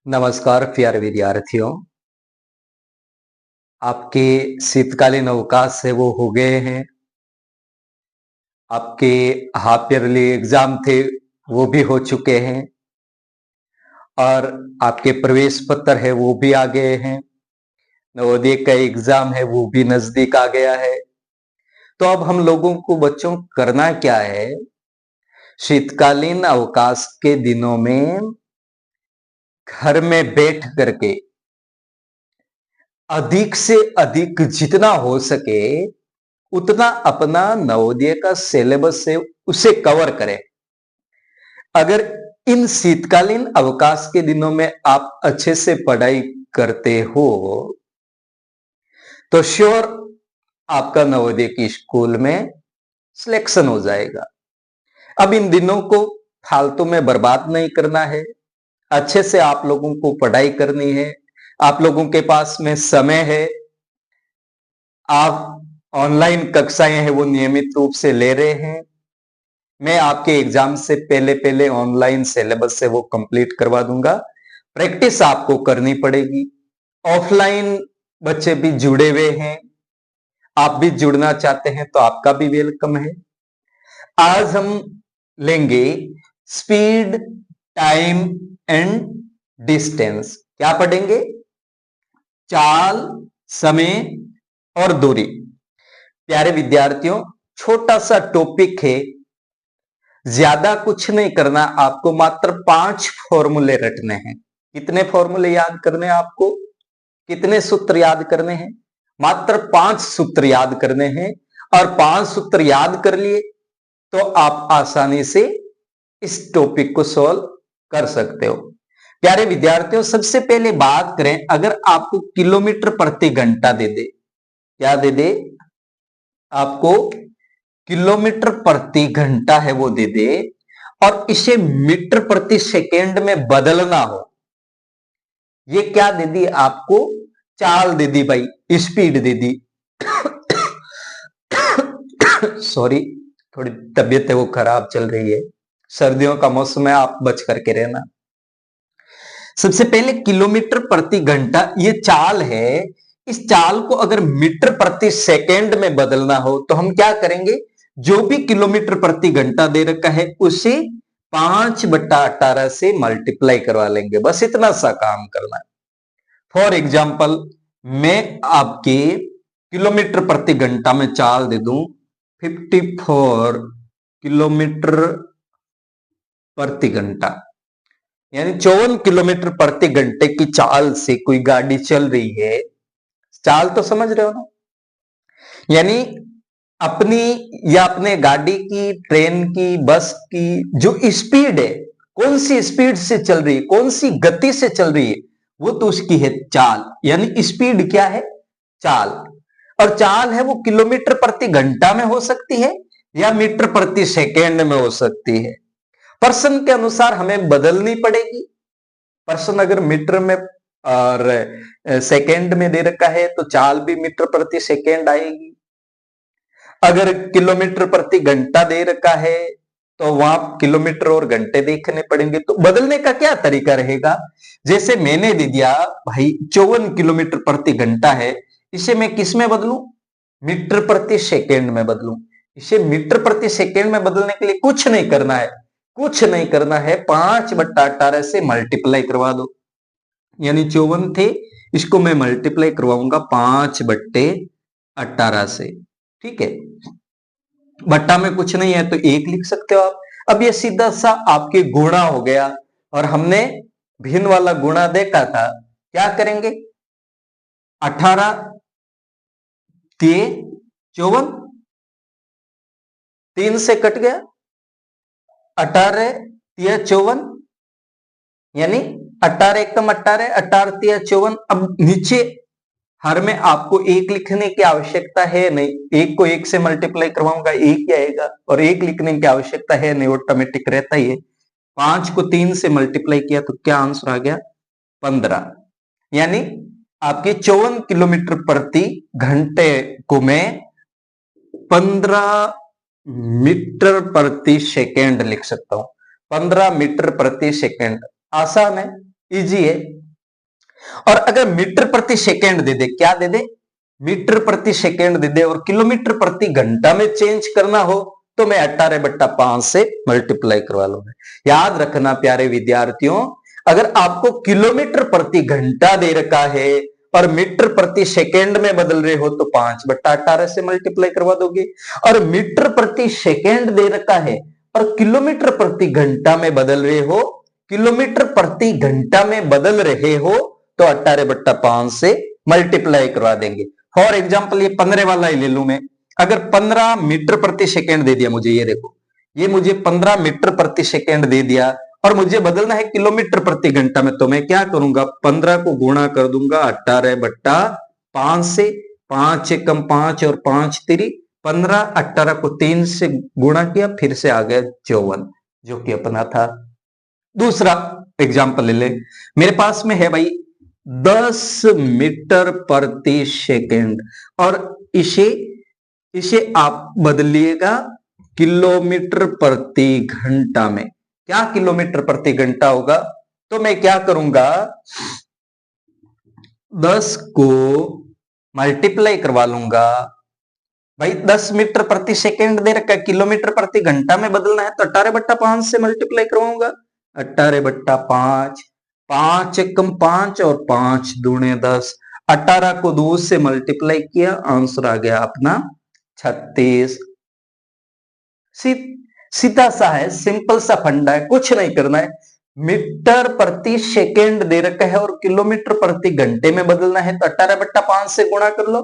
नमस्कार प्यारे विद्यार्थियों। आपके शीतकालीन अवकाश से वो हो गए हैं। आपके हाफ ईयरली एग्जाम थे वो भी हो चुके हैं और आपके प्रवेश पत्र है वो भी आ गए हैं। नवोदय का एग्जाम है वो भी नजदीक आ गया है। तो अब हम लोगों को बच्चों करना क्या है, शीतकालीन अवकाश के दिनों में घर में बैठ करके अधिक से अधिक जितना हो सके उतना अपना नवोदय का सिलेबस है उसे कवर करें। अगर इन शीतकालीन अवकाश के दिनों में आप अच्छे से पढ़ाई करते हो तो श्योर आपका नवोदय की स्कूल में सिलेक्शन हो जाएगा। अब इन दिनों को फालतू में बर्बाद नहीं करना है, अच्छे से आप लोगों को पढ़ाई करनी है। आप लोगों के पास में समय है, आप ऑनलाइन कक्षाएं हैं वो नियमित रूप से ले रहे हैं। मैं आपके एग्जाम से पहले पहले ऑनलाइन सिलेबस से वो कंप्लीट करवा दूंगा। प्रैक्टिस आपको करनी पड़ेगी। ऑफलाइन बच्चे भी जुड़े हुए हैं, आप भी जुड़ना चाहते हैं तो आपका भी वेलकम है। आज हम लेंगे स्पीड, टाइम एंड डिस्टेंस। क्या पढ़ेंगे? चाल, समय और दूरी। प्यारे विद्यार्थियों, छोटा सा टॉपिक है, ज्यादा कुछ नहीं करना, आपको मात्र 5 फॉर्मूले रटने हैं। कितने फॉर्मूले याद करने हैं आपको? कितने सूत्र याद करने हैं? मात्र 5 सूत्र याद करने हैं। और 5 सूत्र याद कर लिए तो आप आसानी से इस टॉपिक को सॉल्व कर सकते हो। प्यारे विद्यार्थियों, सबसे पहले बात करें, अगर आपको किलोमीटर प्रति घंटा दे दे, क्या दे दे? आपको किलोमीटर प्रति घंटा है वो दे दे और इसे मीटर प्रति सेकेंड में बदलना हो, ये क्या दे दी आपको? चाल दे दी भाई, स्पीड दे दी। सॉरी, थोड़ी तबीयत है वो खराब चल रही है, सर्दियों का मौसम है, आप बच करके रहना। सबसे पहले किलोमीटर प्रति घंटा ये चाल है, इस चाल को अगर मीटर प्रति सेकेंड में बदलना हो तो हम क्या करेंगे? जो भी किलोमीटर प्रति घंटा दे रखा है उसे 5/18 से मल्टीप्लाई करवा लेंगे, बस इतना सा काम करना है। फॉर एग्जाम्पल, मैं आपके किलोमीटर प्रति घंटा में चाल दे दूं 54 किलोमीटर प्रति घंटा, यानी 54 किलोमीटर प्रति घंटे की चाल से कोई गाड़ी चल रही है। चाल तो समझ रहे हो ना? यानी अपनी या अपने गाड़ी की, ट्रेन की, बस की जो स्पीड है, कौन सी स्पीड से चल रही है, कौन सी गति से चल रही है, वो तो उसकी है चाल। यानी स्पीड क्या है? चाल। और चाल है वो किलोमीटर प्रति घंटा में हो सकती है या मीटर प्रति सेकेंड में हो सकती है। प्रश्न के अनुसार हमें बदलनी पड़ेगी। प्रश्न अगर मीटर में और सेकेंड में दे रखा है तो चाल भी मीटर प्रति सेकेंड आएगी। अगर किलोमीटर प्रति घंटा दे रखा है तो वहां किलोमीटर और घंटे देखने पड़ेंगे। तो बदलने का क्या तरीका रहेगा? जैसे मैंने दे दिया भाई 54 किलोमीटर प्रति घंटा है, इसे मैं किस में बदलूं? मीटर प्रति सेकेंड में बदलूं। इसे मीटर प्रति सेकेंड में बदलने के लिए कुछ नहीं करना है, कुछ नहीं करना है, 5/18 से मल्टीप्लाई करवा दो। यानी 54 थे, इसको मैं मल्टीप्लाई करवाऊंगा 5/18 से। ठीक है, बट्टा में कुछ नहीं है तो 1 लिख सकते हो आप। अब ये सीधा सा आपके गुणा हो गया और हमने भिन्न वाला गुणा देखा था। क्या करेंगे? 18 दिए 54, 3 से कट गया, 18 तिया 54, यानी 18 एकम 18, 18 तिया 54। अब नीचे हर में आपको 1 लिखने की आवश्यकता है नहीं, 1 को 1 से मल्टीप्लाई करवाऊंगा 1 ही आएगा, और 1 लिखने की आवश्यकता है नहीं, ऑटोमेटिक रहता ही है। 5 को 3 से मल्टीप्लाई किया तो क्या आंसर आ गया? 15। यानी आपके 54 किलोमीटर प्रति घंटे को मैं 15 मीटर प्रति सेकेंड लिख सकता हूं। 15 मीटर प्रति सेकेंड, आसान है। इजी है। और अगर मीटर प्रति सेकेंड दे दे, क्या दे दे, मीटर प्रति सेकेंड दे दे, और किलोमीटर प्रति घंटा में चेंज करना हो तो मैं 18/5 से मल्टीप्लाई करवा लूंगा। याद रखना प्यारे विद्यार्थियों, अगर आपको किलोमीटर प्रति घंटा दे रखा है और मीटर प्रति सेकेंड में बदल रहे हो तो 5/18 से मल्टीप्लाई करवा दोगे। और मीटर प्रति सेकेंड दे रखा है और किलोमीटर प्रति घंटा में बदल रहे हो, किलोमीटर प्रति घंटा में बदल रहे हो तो 18/5 से मल्टीप्लाई करवा देंगे। फॉर एग्जाम्पल ये 15 वाला ही ले लू मैं। अगर 15 मीटर प्रति सेकेंड दे दिया मुझे, ये देखो, ये मुझे 15 मीटर प्रति सेकेंड दे दिया और मुझे बदलना है किलोमीटर प्रति घंटा में, तो मैं क्या करूंगा, 15 को गुणा कर दूंगा 18/5 से। 5 एकम 5 और 5 तिरी 15, 18 को 3 से गुणा किया, फिर से आ गया 54, जो कि अपना था। दूसरा एग्जाम्पल ले ले, मेरे पास में है भाई 10 मीटर प्रति सेकेंड और इसे आप बदलिएगा किलोमीटर प्रति घंटा में। क्या किलोमीटर प्रति घंटा होगा, तो मैं क्या करूंगा, 10 को मल्टीप्लाई करवा लूंगा। भाई 10 मीटर प्रति सेकेंड दे रखा है, किलोमीटर प्रति घंटा में बदलना है तो 18/5 से मल्टीप्लाई करवाऊंगा। 18/5, 5 एकम 5 और 5 दूने 10, 18 को 2 से मल्टीप्लाई किया, आंसर आ गया अपना 36। सीधा सा है, सिंपल सा फंडा है, कुछ नहीं करना है। मीटर प्रति सेकेंड दे रखा है और किलोमीटर प्रति घंटे में बदलना है तो 18/5 से गुणा कर लो,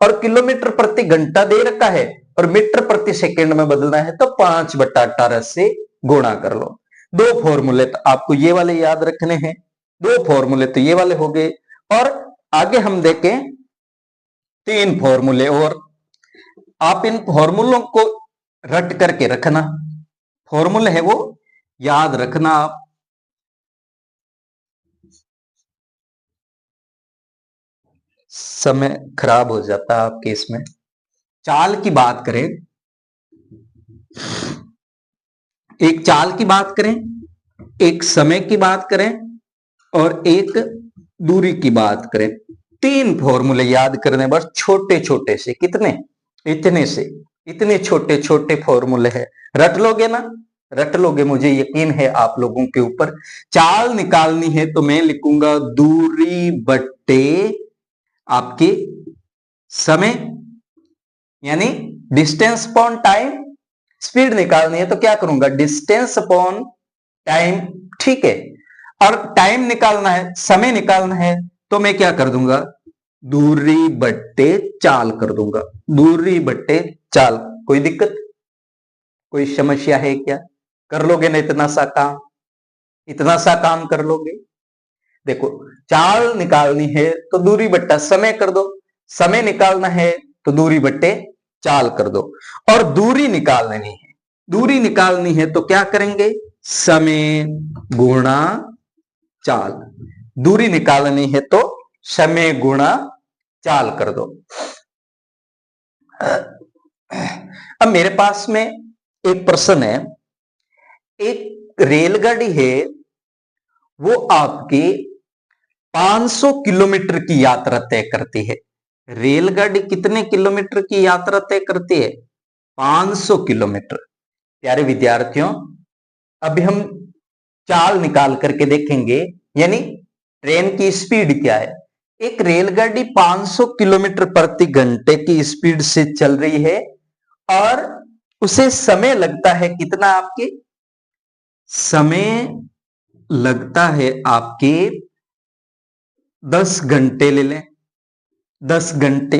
और किलोमीटर प्रति घंटा दे रखा है और मीटर प्रति सेकेंड में बदलना है तो 5/18 से गुणा कर लो। दो फॉर्मूले तो आपको ये वाले याद रखने हैं, दो फॉर्मूले तो ये वाले हो गए, और आगे हम देखें 3 फॉर्मूले, और आप इन फॉर्मूलों को रट करके रखना। फॉर्मूले है वो याद रखना आप। समय खराब हो जाता है आपके इसमें। चाल की बात करें, एक चाल की बात करें, एक समय की बात करें और एक दूरी की बात करें। 3 फॉर्मूले याद करने, बस छोटे छोटे से, कितने, इतने से, इतने छोटे छोटे फॉर्मूले हैं। रट लोगे ना, रट लोगे, मुझे यकीन है आप लोगों के ऊपर। चाल निकालनी है तो मैं लिखूंगा दूरी बट्टे आपके समय, यानी डिस्टेंस अपॉन टाइम। स्पीड निकालनी है तो क्या करूंगा, डिस्टेंस अपॉन टाइम, ठीक है। और टाइम निकालना है, समय निकालना है तो मैं क्या कर दूंगा, दूरी बट्टे चाल कर दूंगा, दूरी बट्टे चाल। कोई दिक्कत, कोई समस्या है क्या, कर लोगे ना इतना सा काम, इतना सा काम कर लोगे। देखो, चाल निकालनी है तो दूरी बट्टा समय कर दो, समय निकालना है तो दूरी बट्टे चाल कर दो। और दूरी निकालनी है, दूरी निकालनी है तो क्या करेंगे, समय गुणा चाल। दूरी निकालनी है तो समय गुणा चाल कर दो। अब मेरे पास में एक प्रश्न है, एक रेलगाड़ी है, वो आपकी 500 किलोमीटर की यात्रा तय करती है। रेलगाड़ी कितने किलोमीटर की यात्रा तय करती है, 500 किलोमीटर। प्यारे विद्यार्थियों, अभी हम चाल निकाल करके देखेंगे, यानी ट्रेन की स्पीड क्या है। एक रेलगाड़ी 500 किलोमीटर प्रति घंटे की स्पीड से चल रही है और उसे समय लगता है कितना, आपके समय लगता है आपके 10 घंटे ले लें, 10 घंटे,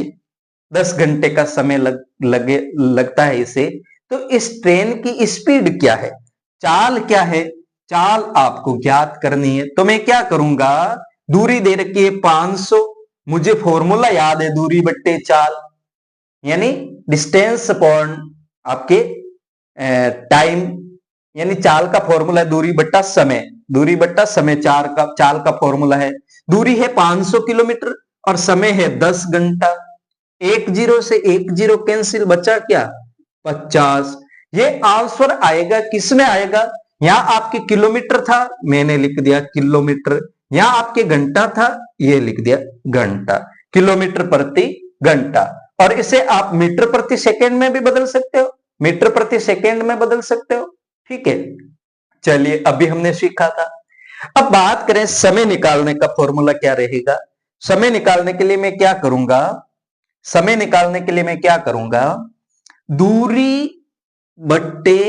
10 घंटे का समय लगता है इसे। तो इस ट्रेन की स्पीड क्या है, चाल क्या है, चाल आपको ज्ञात करनी है। तो मैं क्या करूंगा, दूरी दे रखी है 500, मुझे फॉर्मूला याद है दूरी बट्टे चाल, यानी डिस्टेंस अपॉन आपके टाइम, यानी चाल का फॉर्मूला है दूरी बट्टा समय, दूरी बट्टा समय चाल का फॉर्मूला है। दूरी है 500 किलोमीटर और समय है 10 घंटा। 1 0 से 1 0 कैंसिल, बचा क्या, 50। ये आंसर आएगा, किसमें आएगा, यहां आपके किलोमीटर था, मैंने लिख दिया किलोमीटर, यहां आपके घंटा था, ये लिख दिया घंटा, किलोमीटर प्रति घंटा। और इसे आप मीटर प्रति सेकेंड में भी बदल सकते हो, मीटर प्रति सेकेंड में बदल सकते हो। ठीक है, चलिए अभी हमने सीखा था। अब बात करें समय निकालने का फॉर्मूला क्या रहेगा। समय निकालने के लिए मैं क्या करूंगा, समय निकालने के लिए मैं क्या करूंगा, दूरी बट्टे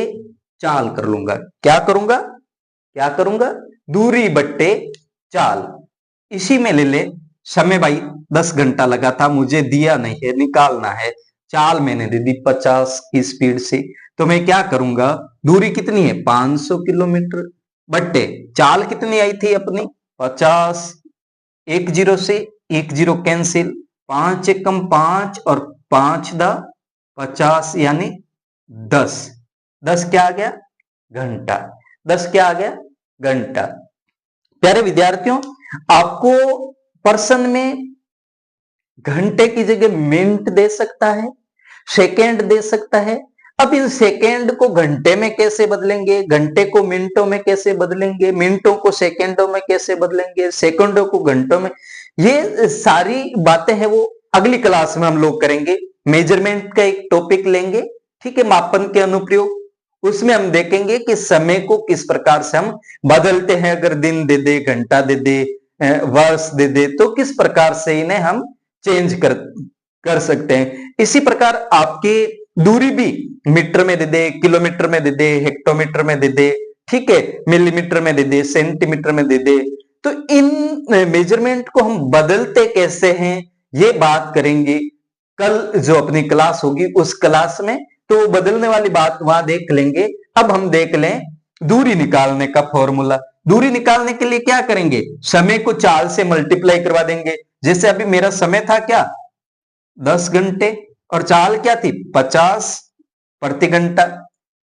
चाल कर लूंगा। क्या करूंगा, क्या करूंगा, दूरी बट्टे चाल। इसी में ले ले, समय भाई 10 घंटा लगा था, मुझे दिया नहीं है, निकालना है, चाल मैंने दे दी 50 की स्पीड से, तो मैं क्या करूंगा, दूरी कितनी है 500 किलोमीटर, बट्टे चाल कितनी आई थी अपनी 50, एक जीरो से एक जीरो कैंसिल, 5 एकम 5 और 5 दा 50 यानी 10, 10 क्या आ गया घंटा, 10 क्या आ गया घंटा। प्यारे विद्यार्थियों, आपको पर्सन में घंटे की जगह मिनट दे सकता है, सेकेंड दे सकता है। अब इन सेकेंड को घंटे में कैसे बदलेंगे, घंटे को मिनटों में कैसे बदलेंगे, मिनटों को सेकेंडों में कैसे बदलेंगे, सेकेंडों को घंटों में, ये सारी बातें हैं वो अगली क्लास में हम लोग करेंगे। मेजरमेंट का एक टॉपिक लेंगे, ठीक है, मापन के अनुप्रयोग, उसमें हम देखेंगे कि समय को किस प्रकार से हम बदलते हैं। अगर दिन दे दे, घंटा दे दे, वर्ष दे दे, तो किस प्रकार से इन्हें हम चेंज कर सकते हैं। इसी प्रकार आपकी दूरी भी मीटर में दे दे, किलोमीटर में दे दे, हेक्टोमीटर में दे दे, ठीक है, मिलीमीटर में दे दे, सेंटीमीटर में दे दे। तो इन मेजरमेंट को हम बदलते कैसे हैं, ये बात करेंगे कल जो अपनी क्लास होगी उस क्लास में, तो बदलने वाली बात वहां देख लेंगे। अब हम देख लें दूरी निकालने का फॉर्मूला। दूरी निकालने के लिए क्या करेंगे, समय को चाल से मल्टीप्लाई करवा देंगे। जैसे अभी मेरा समय था क्या 10 घंटे और चाल क्या थी 50 प्रति घंटा,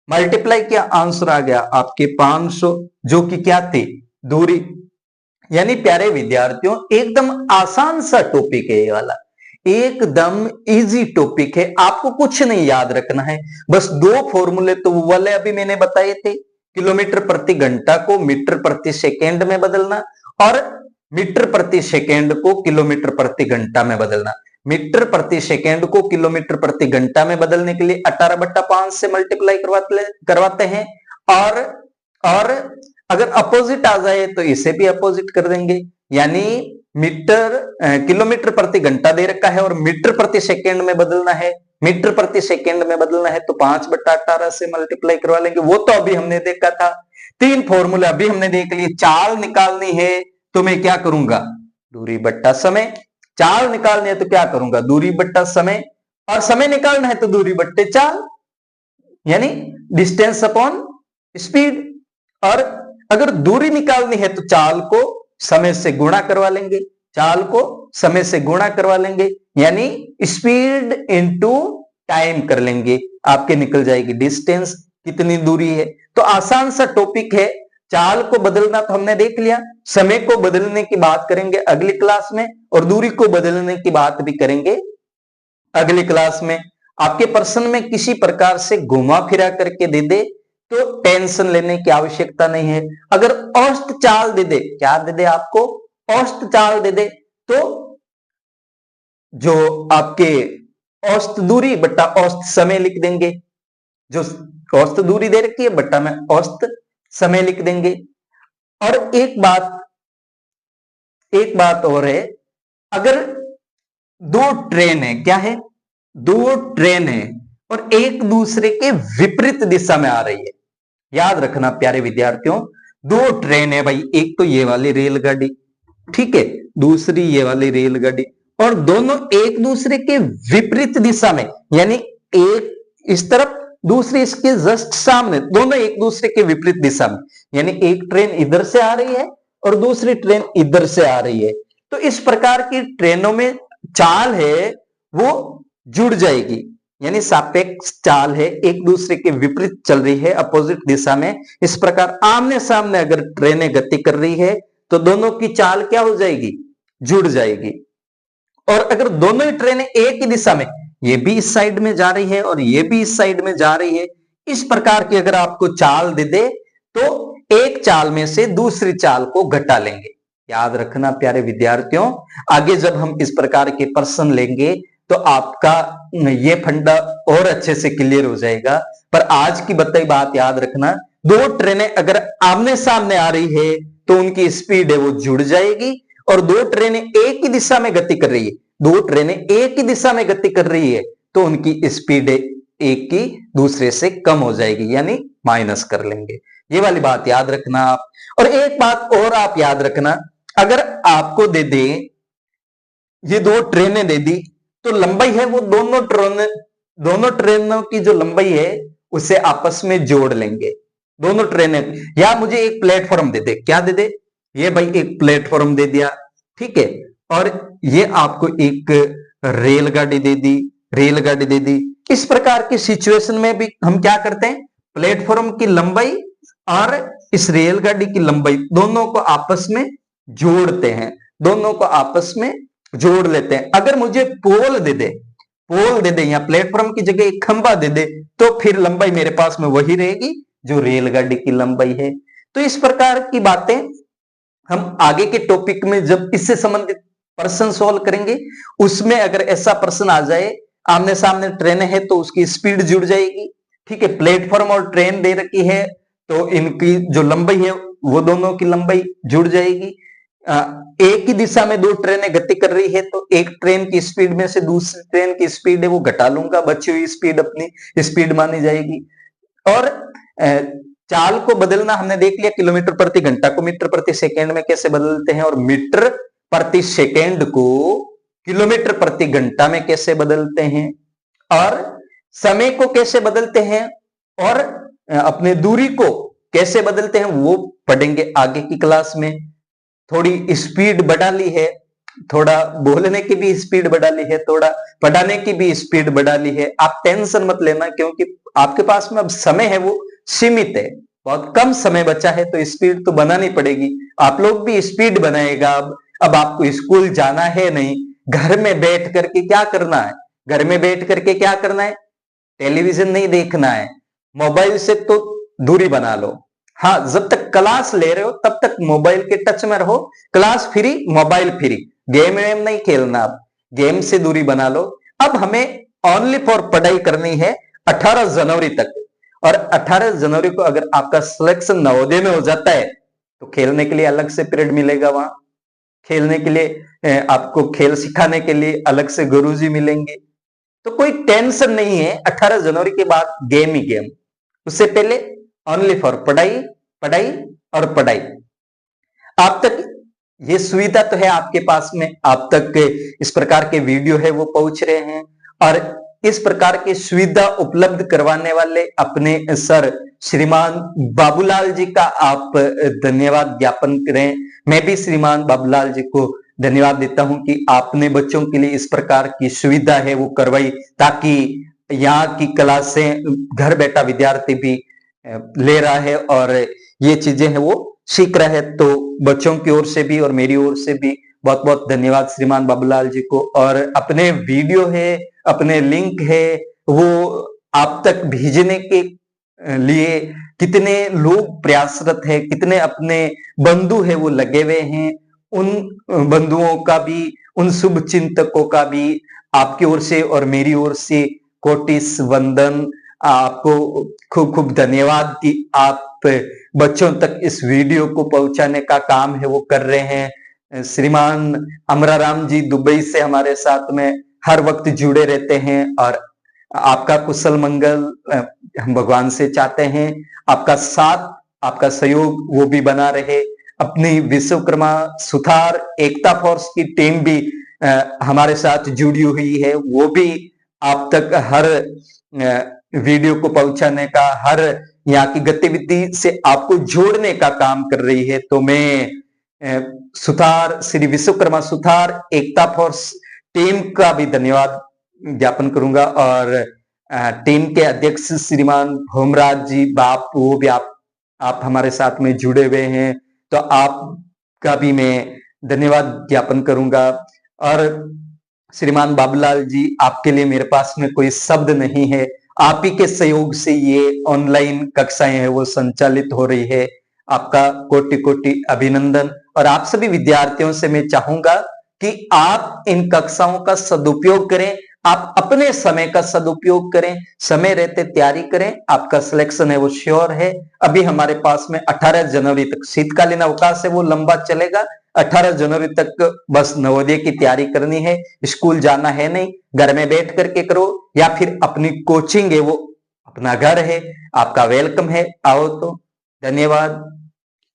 मल्टीप्लाई किया, आंसर आ गया आपके 500, जो कि क्या थी दूरी। यानी प्यारे विद्यार्थियों, एकदम आसान सा टॉपिक है ये वाला, एकदम इजी टॉपिक है, आपको कुछ नहीं याद रखना है, बस दो फॉर्मूले तो वो वाले अभी मैंने बताए थे, किलोमीटर प्रति घंटा को मीटर प्रति सेकेंड में बदलना और मीटर प्रति सेकेंड को किलोमीटर प्रति घंटा में बदलना। मीटर प्रति सेकेंड को किलोमीटर प्रति घंटा में बदलने के लिए 18/5 से मल्टीप्लाई करवाते हैं, और अगर अपोजिट आ जाए तो इसे भी अपोजिट कर देंगे। यानी किलोमीटर प्रति घंटा दे रखा है और मीटर प्रति सेकेंड में बदलना है, मीटर प्रति सेकेंड में बदलना है तो 5/18 से मल्टीप्लाई करवा लेंगे। वो तो अभी हमने देखा था। 3 फॉर्मूले अभी हमने देख लिए। चाल निकालनी है तो मैं क्या करूंगा, दूरी बट्टा समय। चाल निकालनी है तो क्या करूंगा, दूरी बट्टा समय। और समय निकालना है तो दूरी बट्टे चाल, यानी डिस्टेंस अपॉन स्पीड। और अगर दूरी निकालनी है तो चाल को समय से गुणा करवा लेंगे, चाल को समय से गुणा करवा लेंगे, यानी स्पीड इंटू टाइम कर लेंगे, आपके निकल जाएगी डिस्टेंस, कितनी दूरी है। तो आसान सा टॉपिक है। चाल को बदलना तो हमने देख लिया, समय को बदलने की बात करेंगे अगली क्लास में, और दूरी को बदलने की बात भी करेंगे अगली क्लास में। आपके प्रश्न में किसी प्रकार से घुमा फिरा करके दे दे तो टेंशन लेने की आवश्यकता नहीं है। अगर औसत चाल दे दे, क्या दे दे आपको, औसत चाल दे दे, तो जो आपके औसत दूरी बट्टा औसत समय लिख देंगे, जो औसत दूरी दे रखी है बट्टा में औसत समय लिख देंगे। और एक बात और है, अगर दो ट्रेन है, क्या है, दो ट्रेन है और एक दूसरे के विपरीत दिशा में आ रही है, याद रखना प्यारे विद्यार्थियों, दो ट्रेन है भाई, एक तो ये वाली रेलगाड़ी, ठीक है, दूसरी ये वाली रेलगाड़ी, और दोनों एक दूसरे के विपरीत दिशा में, यानी एक इस तरफ दूसरी इसके जस्ट सामने, दोनों एक दूसरे के विपरीत दिशा में, यानी एक ट्रेन इधर से आ रही है और दूसरी ट्रेन इधर से आ रही है। तो इस प्रकार की ट्रेनों में चाल है वो जुड़ जाएगी, यानी सापेक्ष चाल है, एक दूसरे के विपरीत चल रही है, अपोजिट दिशा में। इस प्रकार आमने सामने अगर ट्रेनें गति कर रही है तो दोनों की चाल क्या हो जाएगी, जुड़ जाएगी। और अगर दोनों ही ट्रेनें एक ही दिशा में, ये भी इस साइड में जा रही है और ये भी इस साइड में जा रही है, इस प्रकार की अगर आपको चाल दे दे तो एक चाल में से दूसरी चाल को घटा लेंगे, याद रखना प्यारे विद्यार्थियों, आगे जब हम इस प्रकार के प्रश्न लेंगे तो आपका ये फंडा और अच्छे से क्लियर हो जाएगा। पर आज की बताई बात याद रखना, दो ट्रेनें अगर आमने सामने आ रही है तो उनकी स्पीड है वो जुड़ जाएगी, और दो ट्रेनें एक ही दिशा में गति कर रही है, दो ट्रेनें एक ही दिशा में गति कर रही है तो उनकी स्पीड एक की दूसरे से कम हो जाएगी, यानी माइनस कर लेंगे। ये वाली बात याद रखना आप। और एक बात और आप याद रखना, अगर आपको दे दे ये दो ट्रेनें दे दी तो लंबाई है वो दोनों ट्रेनों की जो लंबाई है उसे आपस में जोड़ लेंगे, दोनों ट्रेनें। या मुझे एक प्लेटफॉर्म दे दे, क्या दे दे, ये भाई एक प्लेटफॉर्म दे दिया, ठीक है, और ये आपको एक रेलगाड़ी दे दी। इस प्रकार की सिचुएशन में भी हम क्या करते हैं, प्लेटफॉर्म की लंबाई और इस रेलगाड़ी की लंबाई दोनों को आपस में जोड़ते हैं, दोनों को आपस में जोड़ लेते हैं। अगर मुझे पोल दे दे या प्लेटफॉर्म की जगह एक खंबा दे दे तो फिर लंबाई मेरे पास में वही रहेगी जो रेलगाड़ी की लंबाई है। तो इस प्रकार की बातें हम आगे के टॉपिक में जब इससे संबंधित प्रश्न सॉल्व करेंगे, उसमें अगर ऐसा प्रश्न आ जाए, आमने सामने ट्रेनें हैं तो उसकी स्पीड जुड़ जाएगी, ठीक है, प्लेटफॉर्म और ट्रेन दे रखी है तो इनकी जो लंबाई है वो दोनों की लंबाई जुड़ जाएगी। एक ही दिशा में दो ट्रेनें गति कर रही है तो एक ट्रेन की स्पीड में से दूसरी ट्रेन की स्पीड है वो घटा लूंगा, बची हुई स्पीड अपनी स्पीड मानी जाएगी। और चाल को बदलना हमने देख लिया, किलोमीटर प्रति घंटा को मीटर प्रति सेकेंड में कैसे बदलते हैं, और मीटर प्रति सेकेंड को किलोमीटर प्रति घंटा में कैसे बदलते हैं, और समय को कैसे बदलते हैं, और अपने दूरी को कैसे बदलते हैं, वो पढ़ेंगे आगे की क्लास में। थोड़ी स्पीड बढ़ा ली है, थोड़ा बोलने की भी स्पीड बढ़ा ली है, थोड़ा पढ़ाने की भी स्पीड बढ़ा ली है। आप टेंशन मत लेना, क्योंकि आपके पास में अब समय है वो सीमित है, बहुत कम समय बचा है, तो स्पीड तो बनानी पड़ेगी। आप लोग भी स्पीड बनाएगा। अब आपको स्कूल जाना है नहीं, घर में बैठ करके क्या करना है, घर में बैठ करके क्या करना है, टेलीविजन नहीं देखना है, मोबाइल से तो दूरी बना लो। हाँ, जब तक क्लास ले रहे हो तब तक मोबाइल के टच में रहो, class free mobile free, game वेम नहीं खेलना, अब गेम से दूरी बना लो। अब हमें ओनली फॉर पढ़ाई करनी है 18 जनवरी तक, और 18 जनवरी को अगर आपका सिलेक्शन नवोदय में हो जाता है तो खेलने के लिए अलग से पीरियड मिलेगा, वहां खेलने के लिए आपको खेल सिखाने के लिए अलग से गुरुजी मिलेंगे, तो कोई टेंशन नहीं है। 18 जनवरी के बाद गेम ही गेम, उससे पहले ओनली फॉर पढ़ाई पढ़ाई और पढ़ाई। आप तक ये सुविधा तो है आपके पास में, आप तक इस प्रकार के वीडियो है वो पहुंच रहे हैं, और इस प्रकार की सुविधा उपलब्ध करवाने वाले अपने सर श्रीमान बाबूलाल जी का आप धन्यवाद ज्ञापन करें। मैं भी श्रीमान बाबूलाल जी को धन्यवाद देता हूं कि आपने बच्चों के लिए इस प्रकार की सुविधा है वो करवाई, ताकि यहाँ की क्लासें घर बैठा विद्यार्थी भी ले रहा है और ये चीजें हैं वो सीख रहा है। तो बच्चों की ओर से भी और मेरी ओर से भी बहुत बहुत धन्यवाद श्रीमान बाबूलाल जी को। और अपने वीडियो है, अपने लिंक है, वो आप तक भेजने के लिए कितने लोग प्रयासरत है, कितने अपने बंधु है वो लगे हुए हैं, उन बंधुओं का भी, उन शुभ चिंतकों का भी आपकी ओर से और मेरी ओर से कोटिस वंदन, आपको खूब खूब धन्यवाद कि आप बच्चों तक इस वीडियो को पहुंचाने का काम है वो कर रहे हैं। श्रीमान अमराराम जी दुबई से हमारे साथ में हर वक्त जुड़े रहते हैं, और आपका कुशल मंगल हम भगवान से चाहते हैं, आपका साथ आपका सहयोग वो भी बना रहे। अपनी विश्वकर्मा सुथार एकता फोर्स की टीम भी हमारे साथ जुड़ी हुई है, वो भी आप तक हर वीडियो को पहुंचाने का, हर यहाँ की गतिविधि से आपको जोड़ने का काम कर रही है। तो मैं सुथार श्री विश्वकर्मा सुथार एकता फोर्स टीम का भी धन्यवाद ज्ञापन करूंगा, और टीम के अध्यक्ष श्रीमान होमराज जी बाप, वो भी आप हमारे साथ में जुड़े हुए हैं, तो आपका भी मैं धन्यवाद ज्ञापन करूंगा। और श्रीमान बाबूलाल जी, आपके लिए मेरे पास में कोई शब्द नहीं है, आप ही के सहयोग से ये ऑनलाइन कक्षाएं हैं वो संचालित हो रही है। आपका कोटि कोटि अभिनंदन, और आप सभी विद्यार्थियों से मैं चाहूंगा कि आप इन कक्षाओं का सदुपयोग करें, आप अपने समय का सदुपयोग करें, समय रहते तैयारी करें, आपका सिलेक्शन है वो श्योर है। अभी हमारे पास में 18 जनवरी तक शीतकालीन अवकाश है वो लंबा चलेगा। 18 जनवरी तक बस नवोदय की तैयारी करनी है, स्कूल जाना है नहीं, घर में बैठ करके करो, या फिर अपनी कोचिंग है वो अपना घर है, आपका वेलकम है, आओ तो। धन्यवाद,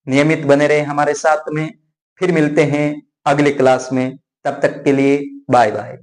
नियमित बने रहे हमारे साथ में, फिर मिलते हैं अगली क्लास में, तब तक के लिए बाय बाय।